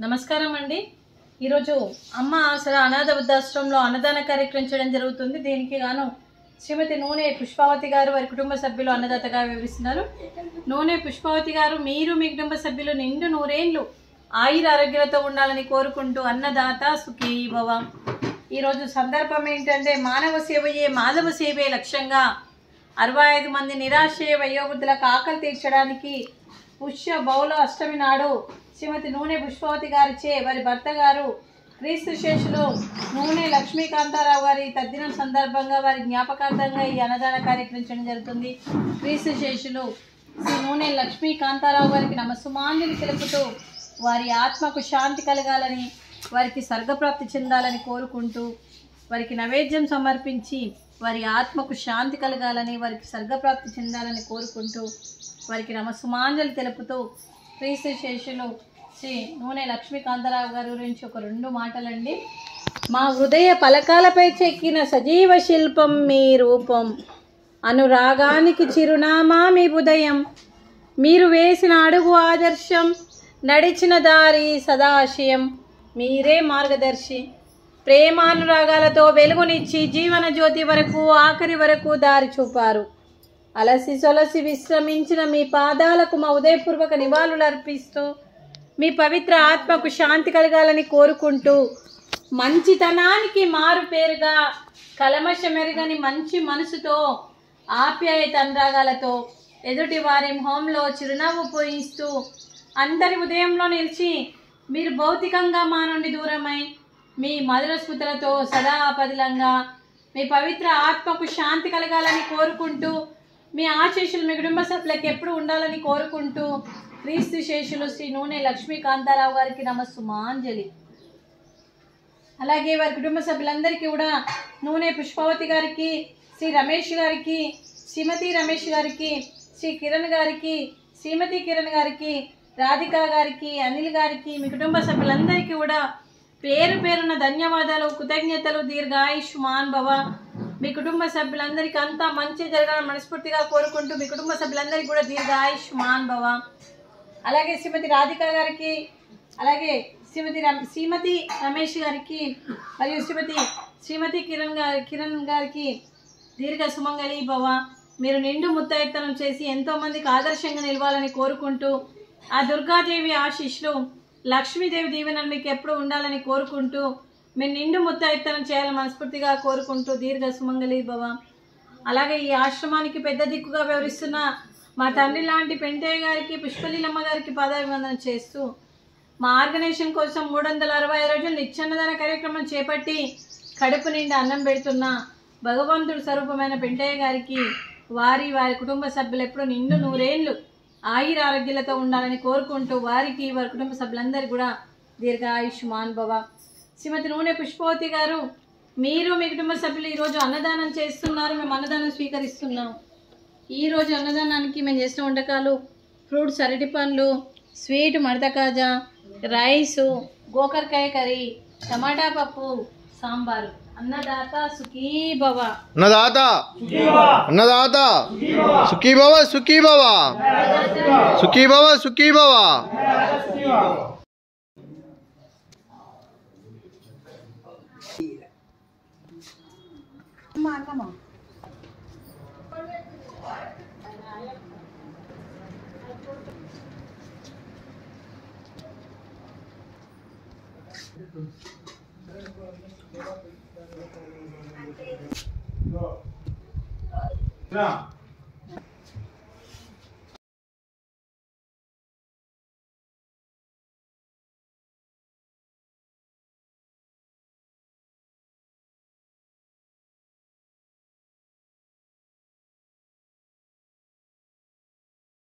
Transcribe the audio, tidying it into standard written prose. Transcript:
నమస్కారం అండి. ఈరోజు అమ్మ ఆసరా అనాథ వృద్ధాశ్రమంలో అన్నదాన కార్యక్రమం చేయడం జరుగుతుంది. దీనికి గాను శ్రీమతి నూనె పుష్పావతి గారు వారి కుటుంబ సభ్యులు అన్నదాతగా వివరిస్తున్నారు. నూనె పుష్పావతి గారు, మీరు మీ కుటుంబ సభ్యులు నిండు నూరేళ్లు ఆయుర ఆరోగ్యాలతో ఉండాలని కోరుకుంటూ అన్నదాత సుఖీ భవ. ఈరోజు సందర్భం ఏంటంటే మానవ సేవయే మాధవ సేవే లక్ష్యంగా 65 మంది నిరాశ్రయ వయోవృద్ధులకు ఆకలి తీర్చడానికి పుష్య బౌల అష్టమి నాడు శ్రీమతి నూనె పుష్పావతి గారిచే వారి భర్త గారు క్రీస్తు శేషులు నూనె లక్ష్మీకాంతారావు గారి తద్దినం సందర్భంగా వారి జ్ఞాపకార్థంగా ఈ అన్నదాన కార్యక్రమం చేయడం జరుగుతుంది. క్రీస్తు శేషులు శ్రీ నూనె లక్ష్మీకాంతారావు గారికి నమస్సుమాంజలి తెలుపుతూ వారి ఆత్మకు శాంతి కలగాలని, వారికి స్వర్గప్రాప్తి చెందాలని కోరుకుంటూ, వారికి నైవేద్యం సమర్పించి వారి ఆత్మకు శాంతి కలగాలని, వారికి స్వర్గప్రాప్తి చెందాలని కోరుకుంటూ వారికి నమస్సుమాంజలి తెలుపుతూ క్రీస్తు శేషులు శ్రీ నూనె లక్ష్మీకాంతారావు గారి గురించి ఒక 2 మాటలండి. మా హృదయ పలకాలపై చెక్కిన సజీవ శిల్పం మీ రూపం, అనురాగానికి చిరునామా మీ ఉదయం, మీరు వేసిన అడుగు ఆదర్శం, నడిచిన దారి సదాశయం, మీరే మార్గదర్శి. ప్రేమానురాగాలతో వెలుగునిచ్చి జీవన జ్యోతి వరకు ఆఖరి వరకు దారి చూపారు. అలసి సొలసి విశ్రమించిన మీ పాదాలకు మా ఉదయపూర్వక నివాళులు అర్పిస్తూ మీ పవిత్ర ఆత్మకు శాంతి కలగాలని కోరుకుంటూ, మంచితనానికి మారు పేరుగా కలమషమెరుగని మంచి మనసుతో ఆప్యాయత అనురాగాలతో ఎదుటి వారి మొహంలో చిరునవ్వు పూయిస్తూ అందరి ఉదయంలో నిలిచి మీరు భౌతికంగా మా నుండి దూరమై మీ మధుర స్మృతులతో సదా పదిలంగా మీ పవిత్ర ఆత్మకు శాంతి కలగాలని కోరుకుంటూ, మీ ఆశీస్సులు మీ కుటుంబ సభ్యులకు ఎప్పుడు ఉండాలని కోరుకుంటూ క్రీస్తు శేషులు శ్రీ నూనె లక్ష్మీకాంతారావు గారికి నమస్సుమాంజలి. అలాగే వారి కుటుంబ సభ్యులందరికీ కూడా నూనె పుష్పావతి గారికి, శ్రీ రమేష్ గారికి, శ్రీమతి రమేష్ గారికి, శ్రీ కిరణ్ గారికి, శ్రీమతి కిరణ్ గారికి, రాధికా గారికి, అనిల్ గారికి, మీ కుటుంబ సభ్యులందరికీ కూడా పేరు పేరున ధన్యవాదాలు, కృతజ్ఞతలు. దీర్ఘాయుష్మాన్ భవ. మీ కుటుంబ సభ్యులందరికీ అంతా మంచి జరగాలని మనస్ఫూర్తిగా కోరుకుంటూ మీ కుటుంబ సభ్యులందరికీ కూడా దీర్ఘాయుష్మాన్ భవ. అలాగే శ్రీమతి రాధికా గారికి, అలాగే శ్రీమతి రమేష్ గారికి మరియు శ్రీమతి కిరణ్ గారికి దీర్ఘ సుమంగళి భవ. మీరు నిండు ముత్తైత్తనం చేసి ఎంతోమందికి ఆదర్శంగా నిలవాలని కోరుకుంటూ, ఆ దుర్గాదేవి ఆశీస్సులు, లక్ష్మీదేవి దీవెనలు మీకు ఎప్పుడు ఉండాలని కోరుకుంటూ, మీరు నిండు ముత్తైత్తనం చేయాలని మనస్ఫూర్తిగా కోరుకుంటూ దీర్ఘ సుమంగళి భవ. అలాగే ఈ ఆశ్రమానికి పెద్ద దిక్కుగా వ్యవహరిస్తున్న మా తండ్రి లాంటి పెంటయ్య గారికి, పుష్పలీలమ్మ గారికి పాదాభివందనం చేస్తూ, మా ఆర్గనైజేషన్ కోసం 360 రోజులు నిత్యాన్నదాన కార్యక్రమం చేపట్టి కడుపు నిండా అన్నం పెడుతున్న భగవంతుడు స్వరూపమైన పెంటయ్య గారికి, వారి కుటుంబ సభ్యులు ఎప్పుడు నిండు నూరేళ్లు ఆయుర ఆరోగ్యాలతో ఉండాలని కోరుకుంటూ వారికి, వారి కుటుంబ సభ్యులందరికీ కూడా దీర్ఘాయుష్మాన్ భవ. శ్రీమతి నూనె పుష్పావతి గారు, మీరు మీ కుటుంబ సభ్యులు ఈరోజు అన్నదానం చేస్తున్నారు. మేము అన్నదానం స్వీకరిస్తున్నాం. ఈరోజు అన్నదానానికి మేము చేసిన వంటకాలు ఫ్రూట్స్, అరటి పండ్లు, స్వీట్ మడత కాజా, రైసు, గోకరకాయ కర్రీ, టమాటా పప్పు, సాంబారు. అన్నదాత సుఖీ భవ. అన్నదాత అన్నదాత సుఖీ భవ, సుఖీ భవ, సుఖీ భవ, సుఖీ భవ. Yeah.